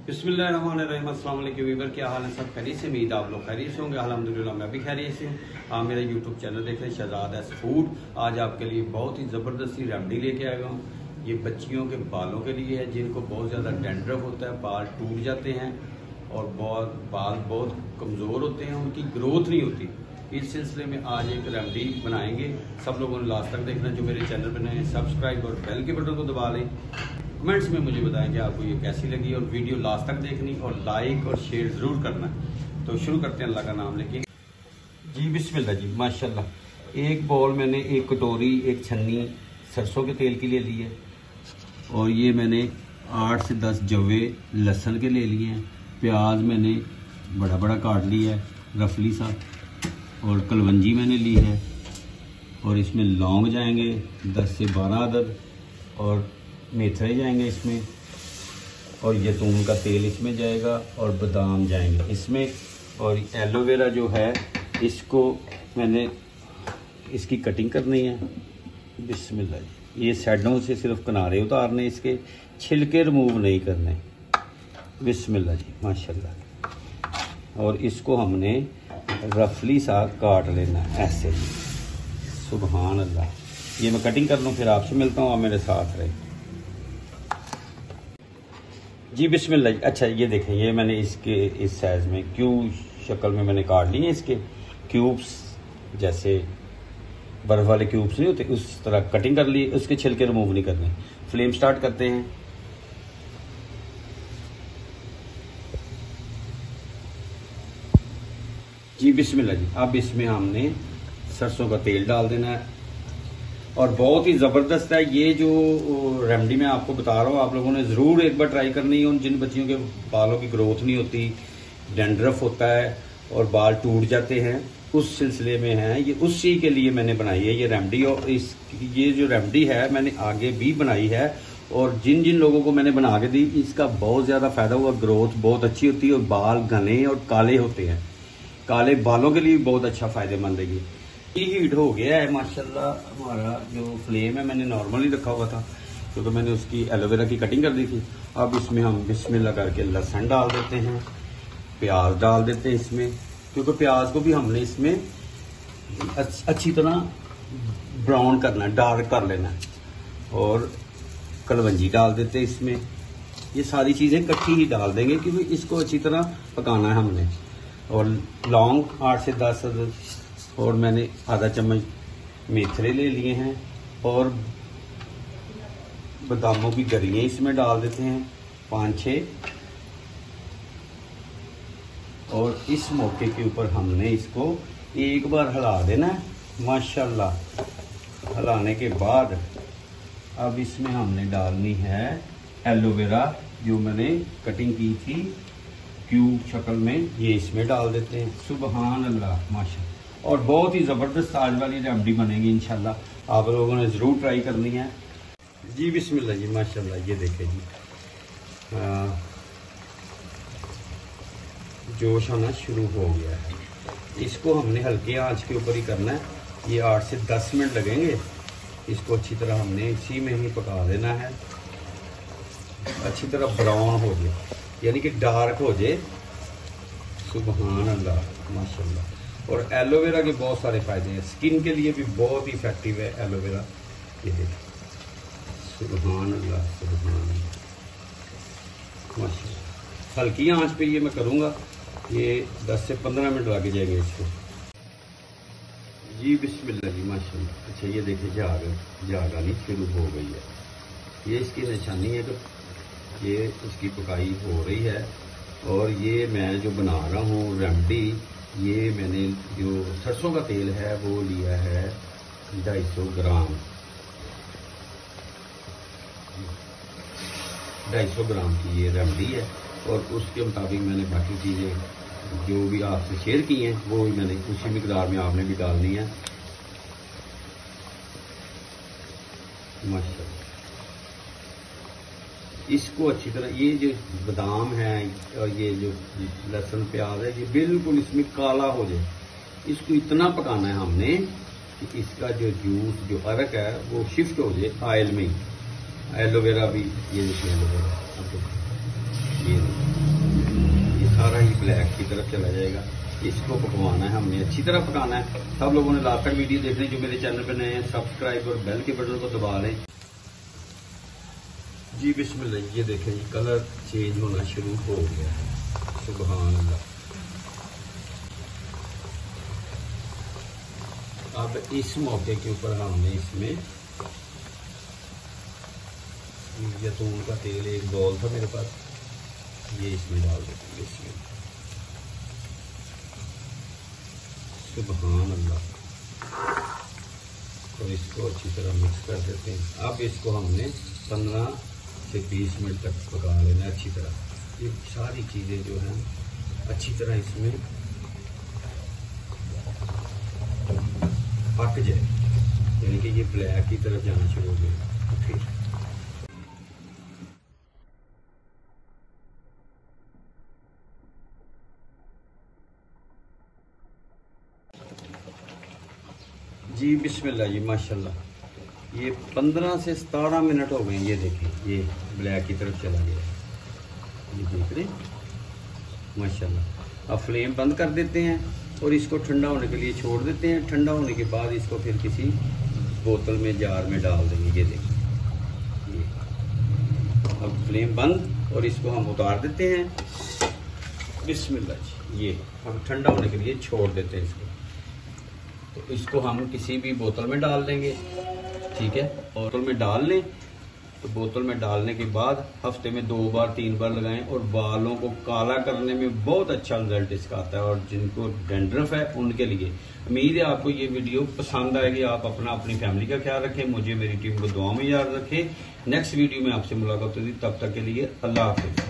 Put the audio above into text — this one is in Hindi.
बिस्मिल्लाहिर्रहमानिर्रहीम। अस्सलाम वालेकुम वीवर, क्या हाल है? सब खैरियत से? उम्मीद आप लोग खैरियत से होंगे। अल्हम्दुलिल्लाह मैं भी खैरियत से हूँ। आप मेरा यूट्यूब चैनल देख रहे हैं शहजाद एस फूड। आज आपके लिए बहुत ही ज़बरदस्ती रेमडी लेके आया हूँ। ये बच्चियों के बालों के लिए है जिनको बहुत ज़्यादा डैंड्रफ होता है, बाल टूट जाते हैं और बाल बहुत कमज़ोर होते हैं, उनकी ग्रोथ नहीं होती। इस सिलसिले में आज एक रेमडी बनाएंगे। सब लोगों ने लास्ट तक देखना। जो मेरे चैनल पर नए सब्सक्राइब और बेल के बटन को दबा लें। कमेंट्स में मुझे बताएं कि आपको ये कैसी लगी और वीडियो लास्ट तक देखनी और लाइक और शेयर ज़रूर करना। तो शुरू करते हैं अल्लाह का नाम लेके। जी बिस्मिल्लाह जी, माशाल्लाह। एक बॉल मैंने, एक कटोरी, एक छन्नी सरसों के तेल के लिए ली है और ये मैंने 8 से 10 जवे लहसुन के ले लिए हैं। प्याज मैंने बड़ा बड़ा काट लिया है रफली सा, और कलवंजी मैंने ली है और इसमें लौंग जाएंगे 10 से 12 अदद और मेथरे जाएंगे इसमें, और जैतून का तेल इसमें जाएगा और बादाम जाएंगे इसमें। और एलोवेरा जो है इसको मैंने इसकी कटिंग करनी है। बिस्मिल्लाह जी। ये साइडों से सिर्फ किनारे उतारने, इसके छिलके रिमूव नहीं करने। बिस्मिल्लाह जी, माशाल्लाह। और इसको हमने रफली सा काट लेना ऐसे। सुभान अल्लाह। ये मैं कटिंग कर लूँ, फिर आपसे मिलता हूँ, आप मेरे साथ रहे जी। बिस्मिल्लाह। अच्छा ये देखें, ये मैंने इसके इस साइज में क्यूब शक्ल में मैंने काट लिए इसके क्यूब्स, जैसे बर्फ वाले क्यूब्स नहीं होते उस तरह कटिंग कर ली। उसके छिलके रिमूव नहीं करने। फ्लेम स्टार्ट करते हैं। जी बिस्मिल्लाह जी। अब इसमें हमने सरसों का तेल डाल देना है और बहुत ही ज़बरदस्त है ये जो रेमडी मैं आपको बता रहा हूँ। आप लोगों ने ज़रूर एक बार ट्राई करनी है। उन जिन बच्चियों के बालों की ग्रोथ नहीं होती, डैंड्रफ होता है और बाल टूट जाते हैं, उस सिलसिले में है ये। उसी के लिए मैंने बनाई है ये रेमडी। और ये जो रेमडी है मैंने आगे भी बनाई है और जिन जिन लोगों को मैंने बना के दी इसका बहुत ज़्यादा फ़ायदा हुआ। ग्रोथ बहुत अच्छी होती है और बाल घने और काले होते हैं। काले बालों के लिए बहुत अच्छा फ़ायदेमंद है ये। हीट हो गया है माशाल्लाह। हमारा जो फ्लेम है मैंने नॉर्मल ही रखा हुआ था क्योंकि मैंने उसकी एलोवेरा की कटिंग कर दी थी। अब इसमें हम बिस्मिल्लाह करके लहसुन डाल देते हैं, प्याज डाल देते हैं इसमें, क्योंकि प्याज को भी हमने इसमें अच्छी तरह ब्राउन करना है, डार्क कर लेना है। और कलवंजी डाल देते हैं इसमें। ये सारी चीज़ें इकट्ठी ही डाल देंगे क्योंकि इसको अच्छी तरह पकाना है हमने। और लौंग 8 से 10 और मैंने आधा चम्मच मेथरे ले लिए हैं और बादामों की गरियाँ इसमें डाल देते हैं 5-6। और इस मौके के ऊपर हमने इसको एक बार हिला देना है माशाल्लाह। हिलाने के बाद अब इसमें हमने डालनी है एलोवेरा जो मैंने कटिंग की थी क्यूब शक्ल में, ये इसमें डाल देते हैं। सुभान अल्लाह, माशाल्लाह। और बहुत ही ज़बरदस्त आज वाली रेमडी बनेगी इंशाल्लाह। आप लोगों ने ज़रूर ट्राई करनी है जी। बिस्मिल्लाह जी, माशाल्लाह। ये देखें जी, जोश आना शुरू हो गया है। इसको हमने हल्के आंच के ऊपर ही करना है। ये 8 से 10 मिनट लगेंगे। इसको अच्छी तरह हमने इसी में ही पका देना है, अच्छी तरह ब्राउन हो जाए, यानी कि डार्क हो जाए। सुभान अल्लाह, माशाल्लाह। और एलोवेरा के बहुत सारे फ़ायदे हैं, स्किन के लिए भी बहुत ही इफेक्टिव है एलोवेरा। ये देखिए, सुभान अल्लाह, सुभान अल्लाह, माशाल्लाह। हल्की आंच पे ये मैं करूँगा। ये 10 से 15 मिनट लग जाएंगे इसको जी। बिस्मिल्लाह जी, माशाल्लाह। अच्छा ये देखिए, जाग आनी शुरू हो गई है। ये इसकी निशानी है कि ये इसकी पकाई हो रही है। और ये मैं जो बना रहा हूँ रेमडी, ये मैंने जो सरसों का तेल है वो लिया है 250 ग्राम। 250 ग्राम की ये रेमडी है और उसके मुताबिक मैंने बाकी चीज़ें जो भी आपसे शेयर की हैं वो मैंने उसी मिकदार में आपने भी डालनी है माशाल्लाह। इसको अच्छी तरह, ये जो बादाम है और ये जो लहसुन प्याज है ये बिल्कुल इसमें काला हो जाए। इसको इतना पकाना है हमने कि इसका जो जूस, जो अरक है वो शिफ्ट हो जाए ऑयल में ही। एलोवेरा भी, ये देखिए एलोवेरा, ये सारा ही ब्लैक की तरफ चला जाएगा। इसको पकवाना है हमने, अच्छी तरह पकाना है। सब लोगों ने लास्ट तक वीडियो देखनी, जो मेरे चैनल पर नए हैं सब्सक्राइब और बेल के बटन को दबा लें जी। बिस्मिल्लाह, ये देखें जी कलर चेंज होना शुरू हो गया है, सुभान अल्लाह। अब इस मौके के ऊपर हमने इसमें जैतून का तेल, एक बॉल था मेरे पास, ये इसमें डाल देंगे इसमें। सुभान अल्लाह। तो इसको अच्छी तरह मिक्स कर देते हैं। अब इसको हमने 15 से 20 मिनट तक पका लेना अच्छी तरह। ये सारी चीज़ें जो हैं अच्छी तरह इसमें पक जाए, यानी कि ये ब्लैक की तरफ जाना शुरू हो गया। फिर जी बिस्मिल्लाह जी, माशाल्लाह ये 15 से 17 मिनट हो गए। ये देखें ये ब्लैक की तरफ चला गया, ये देख रहे माशाल्लाह। अब फ्लेम बंद कर देते हैं और इसको ठंडा होने के लिए छोड़ देते हैं। ठंडा होने के बाद इसको फिर किसी बोतल में, जार में डाल देंगे। ये देखें ये अब फ्लेम बंद और इसको हम उतार देते हैं। बिस्मिल्लाह जी, ये हम ठंडा होने के लिए छोड़ देते हैं इसको। तो इसको हम किसी भी बोतल में डाल देंगे, ठीक है। बोतल में डाल लें, तो बोतल में डालने के बाद हफ्ते में 2 बार 3 बार लगाएं और बालों को काला करने में बहुत अच्छा रिजल्ट इसका आता है। और जिनको डैंड्रफ है उनके लिए उम्मीद है आपको ये वीडियो पसंद आएगी। आप अपनी फैमिली का ख्याल रखें, मुझे मेरी टीम को दुआ में याद रखें। नेक्स्ट वीडियो में आपसे मुलाकात होगी, तब तक के लिए अल्लाह हाफिज़।